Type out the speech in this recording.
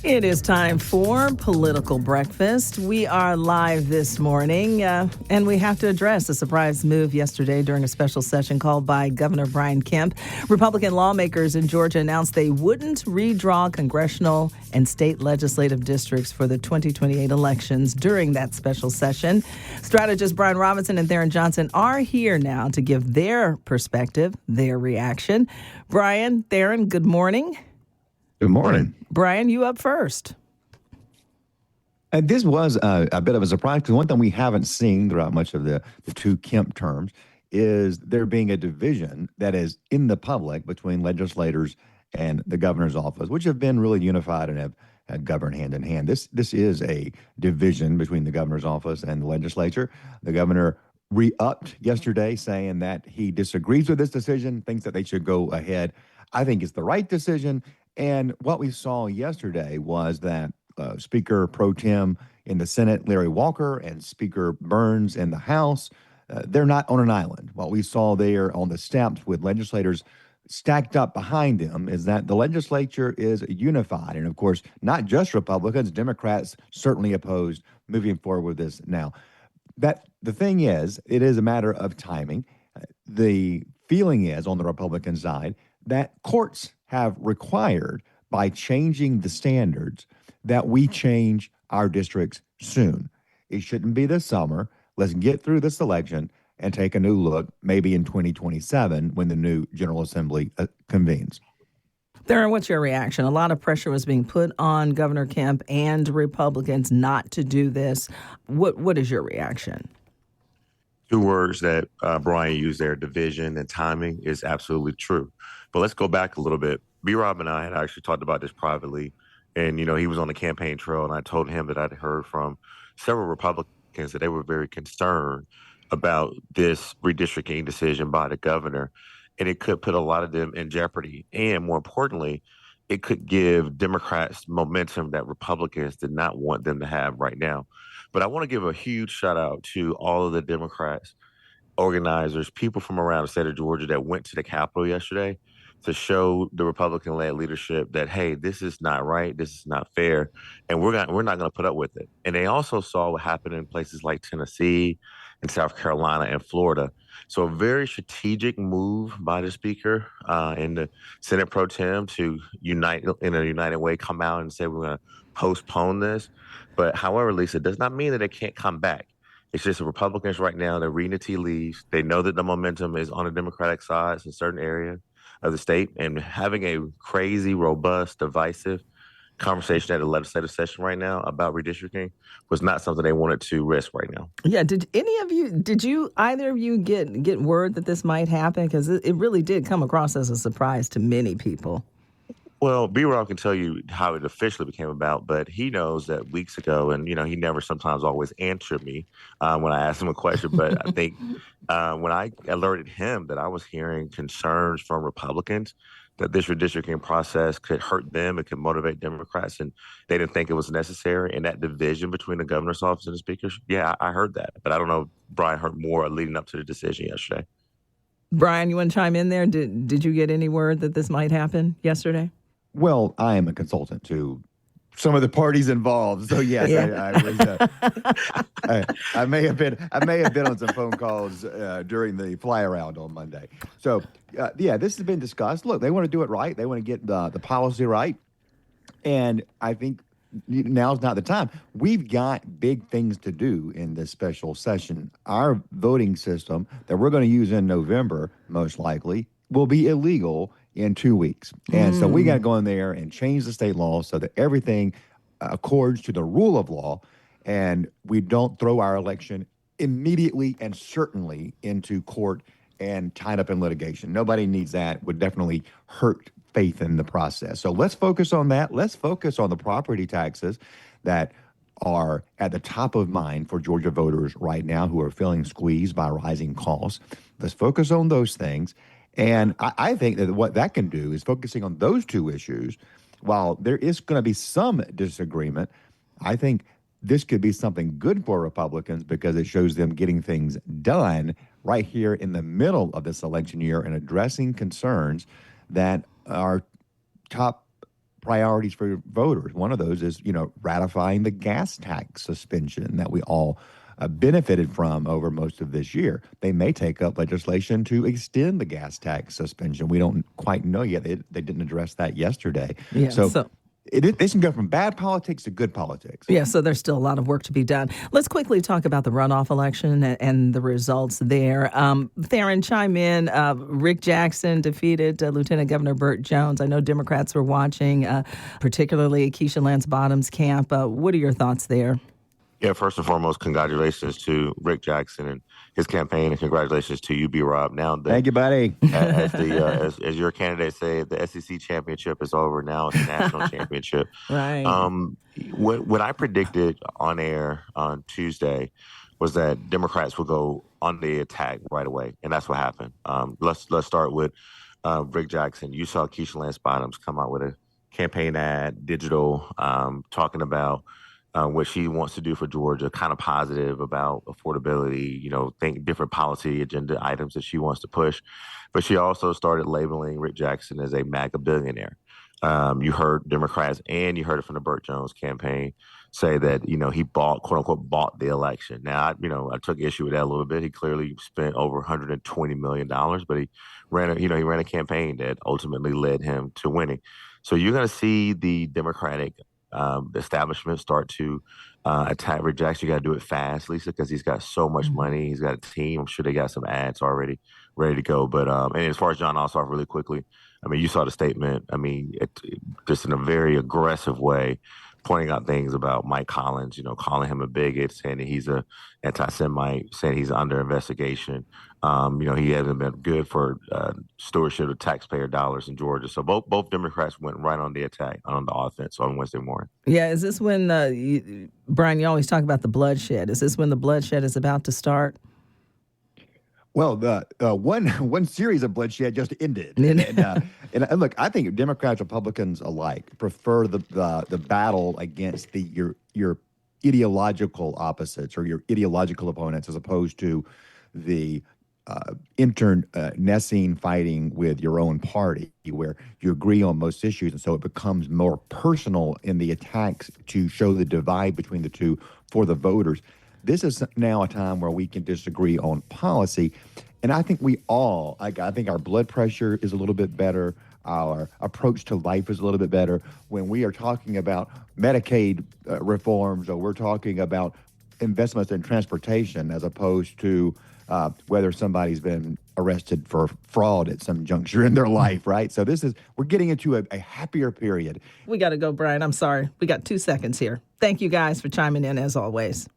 It is time for Political Breakfast. We are live this morning, and we have to address a surprise move yesterday during a special session called by Governor Brian Kemp. Republican lawmakers in Georgia announced they wouldn't redraw congressional and state legislative districts for the 2028 elections during that special session. Strategist Brian Robinson and Tharon Johnson are here now to give their perspective, their reaction. Brian, Tharon, good morning. Good morning. Brian, you up first. This was a bit of a surprise because one thing we haven't seen throughout much of the two Kemp terms is there being a division that is in the public between legislators and the governor's office, which have been really unified and have governed hand in hand. This is a division between the governor's office and the legislature. The governor re-upped yesterday saying that he disagrees with this decision, thinks that they should go ahead. I think it's the right decision. And what we saw yesterday was that Speaker Pro Tem in the Senate, Larry Walker, and Speaker Burns in the House, they're not on an island. What we saw there on the steps with legislators stacked up behind them is that the legislature is unified. And of course, not just Republicans, Democrats certainly opposed moving forward with this now. The thing is, it is a matter of timing. The feeling is on the Republican side that courts have required, by changing the standards, that we change our districts soon. It shouldn't be this summer. Let's get through this election and take a new look, maybe in 2027 when the new General Assembly convenes. Tharon, what's your reaction? A lot of pressure was being put on Governor Kemp and Republicans not to do this. What is your reaction? Two words that Brian used there, division and timing, is absolutely true. But let's go back a little bit. B-Rob and I had actually talked about this privately. And, he was on the campaign trail, and I told him that I'd heard from several Republicans that they were very concerned about this redistricting decision by the governor. And it could put a lot of them in jeopardy. And more importantly, it could give Democrats momentum that Republicans did not want them to have right now. But I want to give a huge shout out to all of the Democrats, organizers, people from around the state of Georgia that went to the Capitol yesterday to show the Republican-led leadership that, hey, this is not right, this is not fair, and we're not going to put up with it. And they also saw what happened in places like Tennessee and South Carolina and Florida. So a very strategic move by the Speaker and the Senate Pro Tem to unite in a united way, come out and say we're going to postpone this. But however, Lisa, it does not mean that it can't come back. It's just the Republicans right now, they're reading the tea leaves. They know that the momentum is on the Democratic side in certain areas of the state, and having a crazy, robust, divisive conversation at a legislative session right now about redistricting was not something they wanted to risk right now. Yeah, did either of you get word that this might happen? Because it really did come across as a surprise to many people. Well, B-Rob can tell you how it officially became about, but he knows that weeks ago, and, he never sometimes always answered me when I asked him a question. But I think when I alerted him that I was hearing concerns from Republicans that this redistricting process could hurt them, it could motivate Democrats, and they didn't think it was necessary. And that division between the governor's office and the speaker, yeah, I heard that. But I don't know if Brian heard more leading up to the decision yesterday. Brian, you want to chime in there? Did you get any word that this might happen yesterday? Well, I am a consultant to some of the parties involved, so yes, yeah. I may have been on some phone calls during the fly around on Monday. So this has been discussed. Look, they want to do it right. They want to get the policy right, and I think now's not the time. We've got big things to do in this special session. Our voting system that we're going to use in November, most likely, will be illegal in 2 weeks. And so we got to go in there and change the state law so that everything accords to the rule of law, and we don't throw our election immediately and certainly into court and tied up in litigation. Nobody needs that. Would definitely hurt faith in the process. So let's focus on that. Let's focus on the property taxes that are at the top of mind for Georgia voters right now who are feeling squeezed by rising costs. Let's focus on those things. And I think that what that can do is focusing on those two issues. While there is going to be some disagreement, I think this could be something good for Republicans because it shows them getting things done right here in the middle of this election year and addressing concerns that our top priorities for voters. One of those is, ratifying the gas tax suspension that we all benefited from over most of this year. They may take up legislation to extend the gas tax suspension. We don't quite know yet. They didn't address that yesterday. Yeah, so this can go from bad politics to good politics. Yeah, so there's still a lot of work to be done. Let's quickly talk about the runoff election and the results there. Tharon, chime in. Rick Jackson defeated Lieutenant Governor Burt Jones. I know Democrats were watching, particularly Keisha Lance Bottoms' camp. What are your thoughts there? Yeah, first and foremost, congratulations to Rick Jackson and his campaign, and congratulations to you, B-Rob. Now, thank you, buddy. As your candidate said, the SEC championship is over. Now it's a national championship. Right. What I predicted on air on Tuesday was that Democrats would go on the attack right away, and that's what happened. Let's start with Rick Jackson. You saw Keisha Lance Bottoms come out with a campaign ad, digital, talking about what she wants to do for Georgia, kind of positive about affordability, think different policy agenda items that she wants to push. But she also started labeling Rick Jackson as a MAGA billionaire. You heard Democrats, and you heard it from the Burt Jones campaign, say that, he bought, quote unquote, bought the election. Now, I took issue with that a little bit. He clearly spent over $120 million, but he ran a campaign that ultimately led him to winning. So you're going to see the Democratic establishment start to attack Rick Jackson. You got to do it fast, Lisa, because he's got so much money. He's got a team. I'm sure they got some ads already ready to go. But and as far as John Ossoff, really quickly, you saw the statement. It just in a very aggressive way, pointing out things about Mike Collins, calling him a bigot, saying that he's a anti-Semite, saying he's under investigation. He hasn't been good for stewardship of taxpayer dollars in Georgia. So both Democrats went right on the attack, on the offense on Wednesday morning. Yeah, is this when, Brian, you always talk about the bloodshed. Is this when the bloodshed is about to start? Well, the one series of bloodshed just ended, and look, I think Democrats, Republicans alike prefer the battle against your ideological opposites or your ideological opponents, as opposed to the internecine fighting with your own party, where you agree on most issues, and so it becomes more personal in the attacks to show the divide between the two for the voters. This is now a time where we can disagree on policy, and I think I think our blood pressure is a little bit better. Our approach to life is a little bit better when we are talking about Medicaid reforms, or we're talking about investments in transportation, as opposed to whether somebody's been arrested for fraud at some juncture in their life, right? So we're getting into a happier period. We got to go, Brian. I'm sorry. We got 2 seconds here. Thank you guys for chiming in as always.